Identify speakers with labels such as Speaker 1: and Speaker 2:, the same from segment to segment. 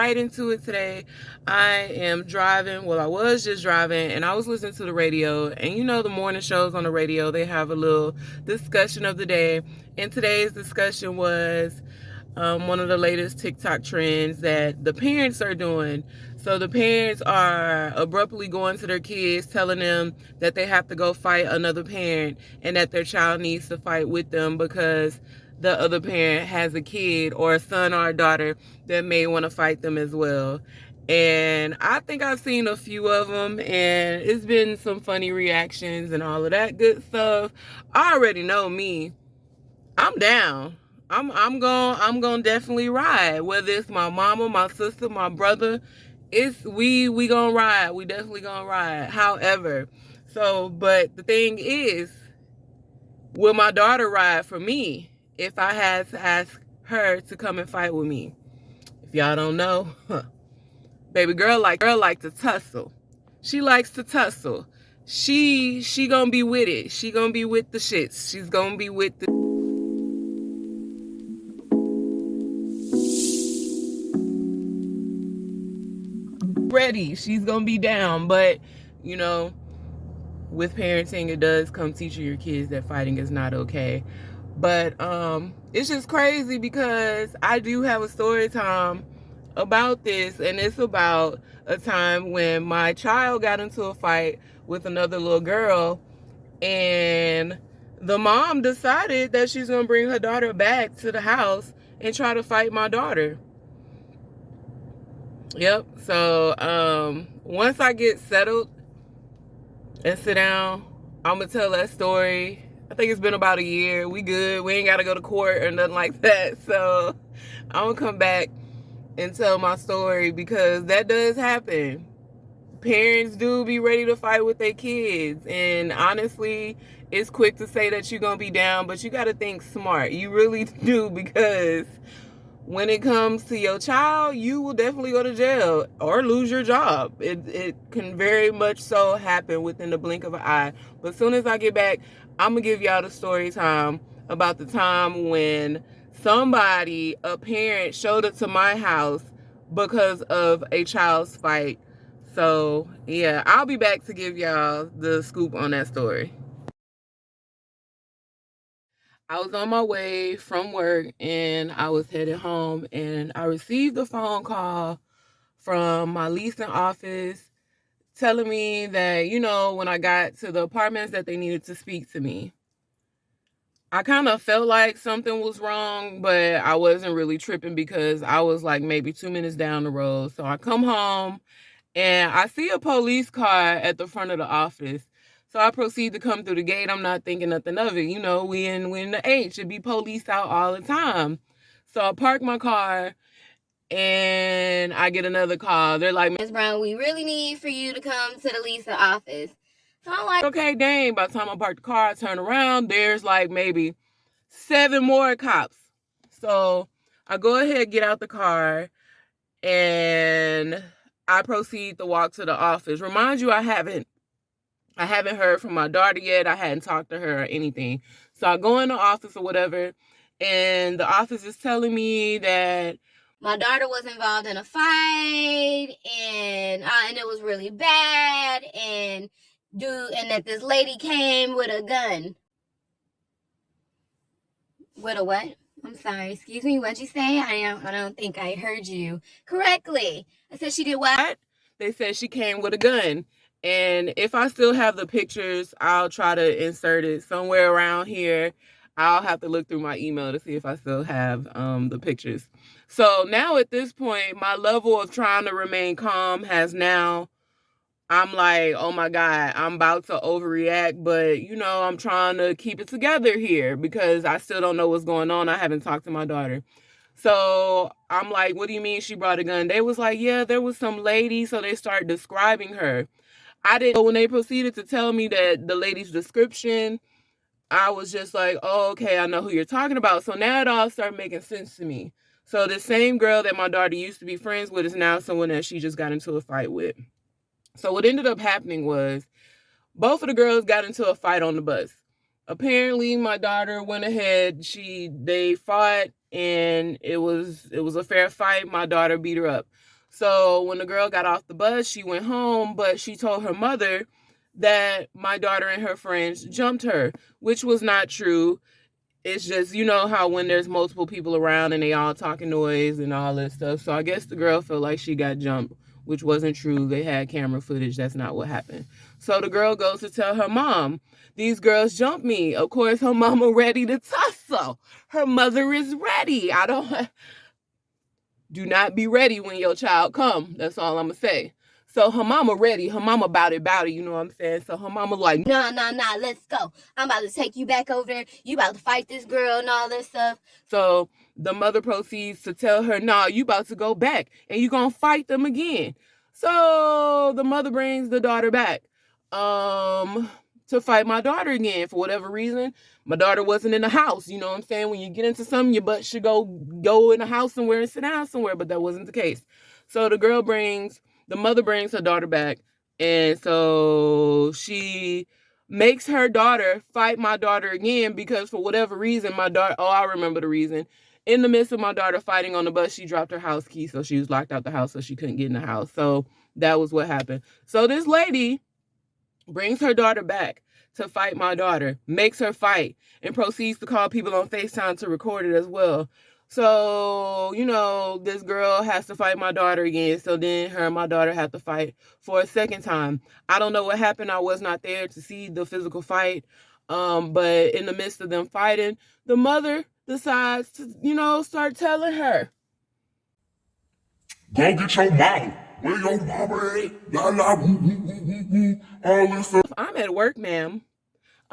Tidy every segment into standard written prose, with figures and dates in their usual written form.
Speaker 1: right into it today. I am driving. Well, I was just driving, and I was listening to the radio. And you know, the morning shows on the radio, they have a little discussion of the day. And today's discussion was one of the latest TikTok trends that the parents are doing. So the parents are abruptly going to their kids, telling them that they have to go fight another parent and that their child needs to fight with them because the other parent has a kid or a son or a daughter that may want to fight them as well. And I think I've seen a few of them, and it's been some funny reactions and all of that good stuff. I already know me. I'm down. I'm gonna definitely ride. Whether it's my mama, my sister, my brother, it's we gonna ride. We definitely gonna ride. However, but the thing is, will my daughter ride for me if I had to ask her to come and fight with me? If y'all don't know, baby girl like to tussle. She likes to tussle. She gonna be with it. She gonna be with the shits. She's gonna be with the ready. She's gonna be down. But you know, with parenting, it does come teaching your kids that fighting is not okay. But it's just crazy because I do have a story time about this, and it's about a time when my child got into a fight with another little girl, and the mom decided that she's gonna bring her daughter back to the house and try to fight my daughter. Yep. So once I get settled and sit down, I'm gonna tell that story. I think it's been about a year. We good. We ain't gotta go to court or nothing like that. So I'm gonna come back and tell my story because that does happen. Parents do be ready to fight with their kids, and honestly, it's quick to say that you're gonna be down, but you gotta think smart. You really do, because when it comes to your child, you will definitely go to jail or lose your job. It can very much so happen within the blink of an eye. But as soon as I get back, I'm gonna give y'all the story time about the time when somebody, a parent, showed up to my house because of a child's fight. So yeah, I'll be back to give y'all the scoop on that story. I was on my way from work and I was headed home, and I received a phone call from my leasing office telling me that, you know, when I got to the apartments that they needed to speak to me. I kind of felt like something was wrong, but I wasn't really tripping because I was like maybe 2 minutes down the road. So I come home and I see a police car at the front of the office. So I proceed to come through the gate. I'm not thinking nothing of it. You know, we in the H. Should be police out all the time. So I park my car and I get another call. They're like, Ms. Brown, we really need for you to come to the Lisa office. So I'm like, okay, dang. By the time I park the car, I turn around, there's like maybe 7 more cops. So I go ahead, get out the car, and I proceed to walk to the office. Remind you, I haven't heard from my daughter yet. I hadn't talked to her or anything. So I go in the office or whatever, and the office is telling me that my daughter was involved in a fight, and it was really bad, and that this lady came with a gun. With a what? I'm sorry. Excuse me. What'd you say? I don't think I heard you correctly. I said she did what? They said she came with a gun. And if I still have the pictures, I'll try to insert it somewhere around here. I'll have to look through my email to see if I still have the pictures. So now at this point, my level of trying to remain calm has now, I'm like, oh my God, I'm about to overreact, but you know, I'm trying to keep it together here because I still don't know what's going on. I haven't talked to my daughter. So I'm like, what do you mean she brought a gun? They was like, yeah, there was some lady. So they started describing her. I didn't know when they proceeded to tell me that the lady's description, I was just like, oh, okay, I know who you're talking about. So now it all started making sense to me. So the same girl that my daughter used to be friends with is now someone that she just got into a fight with. So what ended up happening was both of the girls got into a fight on the bus. Apparently, my daughter went ahead. They fought, and it was a fair fight. My daughter beat her up. So when the girl got off the bus, she went home, but she told her mother that my daughter and her friends jumped her, which was not true. It's just, you know how when there's multiple people around and they all talking noise and all this stuff. So I guess the girl felt like she got jumped, which wasn't true. They had camera footage. That's not what happened. So the girl goes to tell her mom, these girls jumped me. Of course, her mama ready to tussle. Her mother is ready. Do not be ready when your child come. That's all I'm going to say. So her mama ready. Her mama bout it, you know what I'm saying? So her mama like,
Speaker 2: nah, let's go. I'm about to take you back over there. You about to fight this girl and all this stuff.
Speaker 1: So the mother proceeds to tell her, nah, you about to go back and you going to fight them again. So the mother brings the daughter back to fight my daughter again. For whatever reason, my daughter wasn't in the house. You know what I'm saying? When you get into something, your butt should go in the house somewhere and sit down somewhere, but that wasn't the case. So the mother brings her daughter back, and so she makes her daughter fight my daughter again because for whatever reason, my daughter, I remember the reason. In the midst of my daughter fighting on the bus, she dropped her house key, so she was locked out the house, so she couldn't get in the house. So that was what happened. So this lady brings her daughter back to fight my daughter, makes her fight, and proceeds to call people on FaceTime to record it as well. So, you know, this girl has to fight my daughter again. So then her and my daughter have to fight for a second time. I don't know what happened. I was not there to see the physical fight. But in the midst of them fighting, the mother decides to, you know, start telling her,
Speaker 3: go get your mama. Where your mama at? La la woo woo woo woo woo. All this stuff.
Speaker 1: I'm at work, ma'am.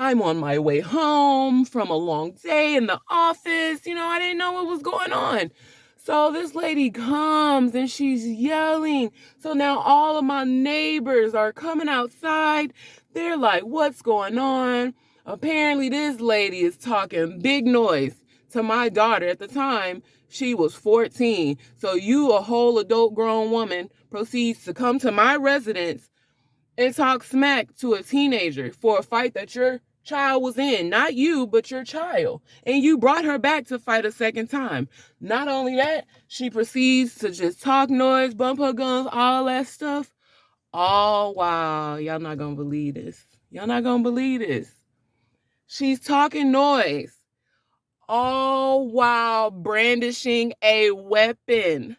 Speaker 1: I'm on my way home from a long day in the office. You know, I didn't know what was going on. So this lady comes and she's yelling. So now all of my neighbors are coming outside. They're like, what's going on? Apparently this lady is talking big noise to my daughter. At the time, she was 14. So you, a whole adult grown woman, proceeds to come to my residence and talk smack to a teenager for a fight that your child was in. Not you, but your child. And you brought her back to fight a second time. Not only that, she proceeds to just talk noise, bump her guns, all that stuff. All while, y'all not gonna believe this. Y'all not gonna believe this. She's talking noise, all while brandishing a weapon.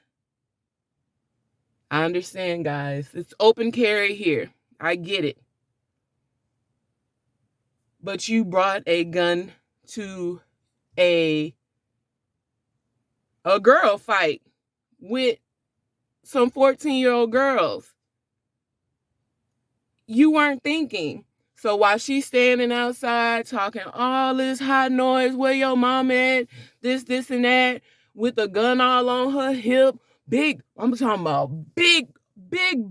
Speaker 1: I understand, guys. It's open carry here. I get it. But you brought a gun to a girl fight with some 14-year-old girls. You weren't thinking. So while she's standing outside talking all this hot noise, where your mom at, this, and that, with a gun all on her hip, I'm talking about big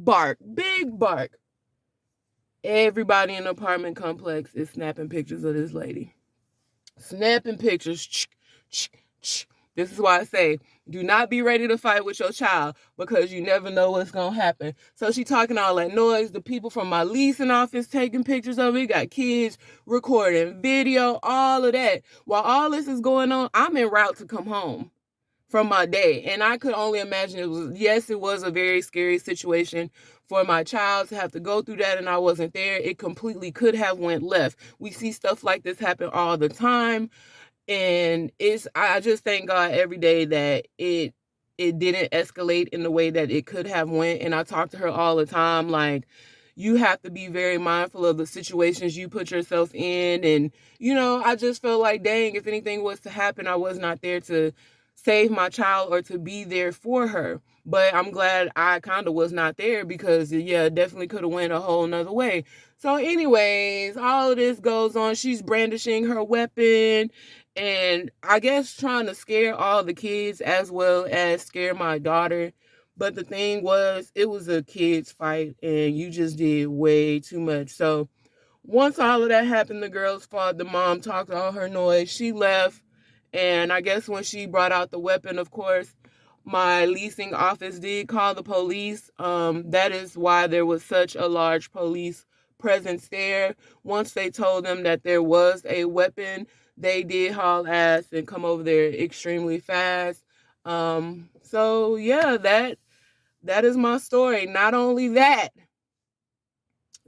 Speaker 1: bark. Everybody in the apartment complex is snapping pictures of this lady. Snapping pictures. This is why I say, do not be ready to fight with your child because you never know what's going to happen. So she talking all that noise. The people from my leasing office taking pictures of it. Got kids recording video, all of that. While all this is going on, I'm en route to come home from my day. And I could only imagine it was a very scary situation for my child to have to go through that, and I wasn't there. It completely could have went left. We see stuff like this happen all the time. And I just thank God every day that it didn't escalate in the way that it could have went. And I talk to her all the time, like, you have to be very mindful of the situations you put yourself in. And, you know, I just felt like, dang, if anything was to happen, I was not there to save my child or to be there for her. But I'm glad I kind of was not there because, yeah, it definitely could have went a whole nother way. So anyways, all of this goes on. She's brandishing her weapon and I guess trying to scare all the kids as well as scare my daughter. But the thing was, it was a kids fight and you just did way too much. So once all of that happened, the girls fought. The mom talked all her noise. She left. And I guess when she brought out the weapon, of course, my leasing office did call the police. That is why there was such a large police presence there. Once they told them that there was a weapon, they did haul ass and come over there extremely fast. So yeah, that that is my story. Not only that,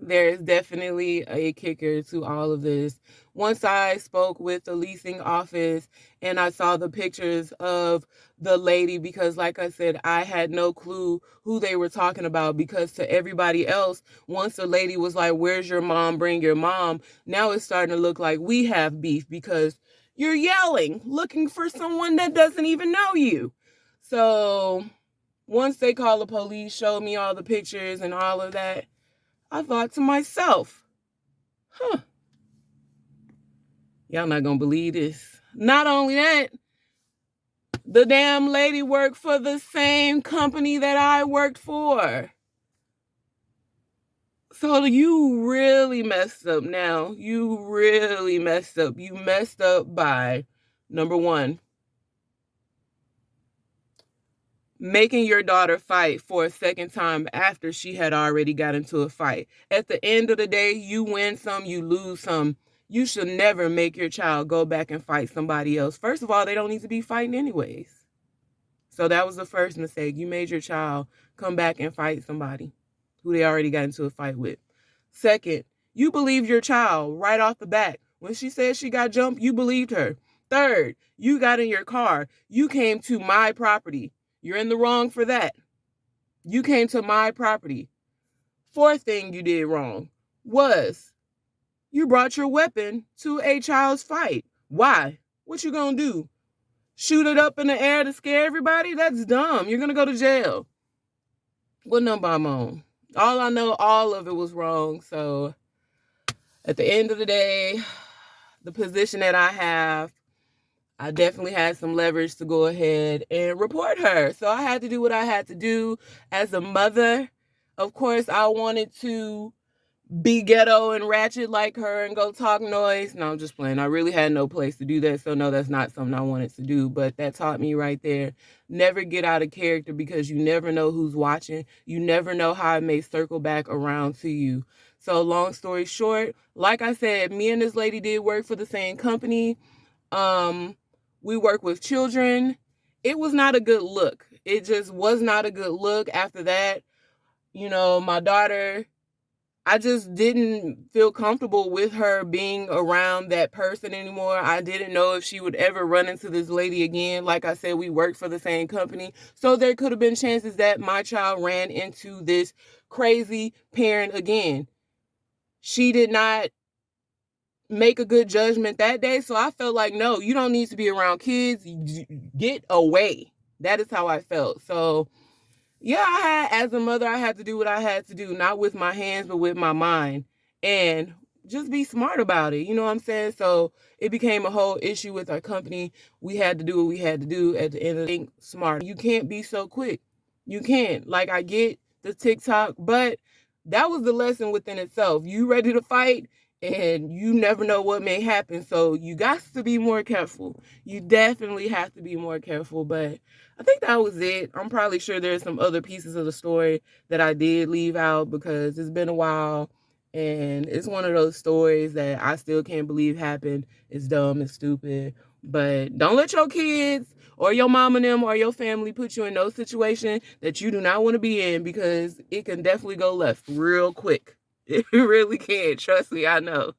Speaker 1: there is definitely a kicker to all of this. Once I spoke with the leasing office and I saw the pictures of the lady, because like I said, I had no clue who they were talking about, because to everybody else, once the lady was like, "Where's your mom? Bring your mom." Now it's starting to look like we have beef because you're yelling, looking for someone that doesn't even know you. So once they called the police, showed me all the pictures and all of that, I thought to myself, y'all not gonna believe this. Not only that, the damn lady worked for the same company that I worked for. So you really messed up now. You really messed up. You messed up by, number one, making your daughter fight for a second time after she had already got into a fight. At the end of the day, you win some, you lose some. You should never make your child go back and fight somebody else. First of all, they don't need to be fighting anyways. So that was the first mistake. You made your child come back and fight somebody who they already got into a fight with. Second, you believed your child right off the bat. When she said she got jumped, you believed her. Third, you got in your car. You came to my property. You're in the wrong for that. You came to my property. Fourth thing you did wrong was you brought your weapon to a child's fight. Why? What you gonna do? Shoot it up in the air to scare everybody? That's dumb. You're gonna go to jail. What number I'm on? All I know, all of it was wrong. So at the end of the day, the position that I have, I definitely had some leverage to go ahead and report her. So I had to do what I had to do as a mother. Of course, I wanted to be ghetto and ratchet like her and go talk noise. No, I'm just playing. I really had no place to do that. So no, that's not something I wanted to do. But that taught me right there. Never get out of character, because you never know who's watching. You never know how it may circle back around to you. So long story short, like I said, me and this lady did work for the same company. We work with children. It was not a good look. It just was not a good look. After that, my daughter, I just didn't feel comfortable with her being around that person anymore. I didn't know if she would ever run into this lady again. Like I said, we worked for the same company. So there could have been chances that my child ran into this crazy parent again. She did not make a good judgment that day. So I felt like, no, you don't need to be around kids. Get away. That is how I felt. So yeah, as a mother, I had to do what I had to do, not with my hands, but with my mind, and just be smart about it. You know what I'm saying? So it became a whole issue with our company. We had to do what we had to do at the end of the day. Smart. You can't be so quick. You can't. Like, I get the TikTok, but that was the lesson within itself. You ready to fight, and you never know what may happen. So you got to be more careful. You definitely have to be more careful, but I think that was it. I'm probably sure there's some other pieces of the story that I did leave out because it's been a while, and it's one of those stories that I still can't believe happened. It's dumb, it's stupid, but don't let your kids or your mom and them or your family put you in no situation that you do not want to be in, because it can definitely go left real quick. It really can. Trust me, I know.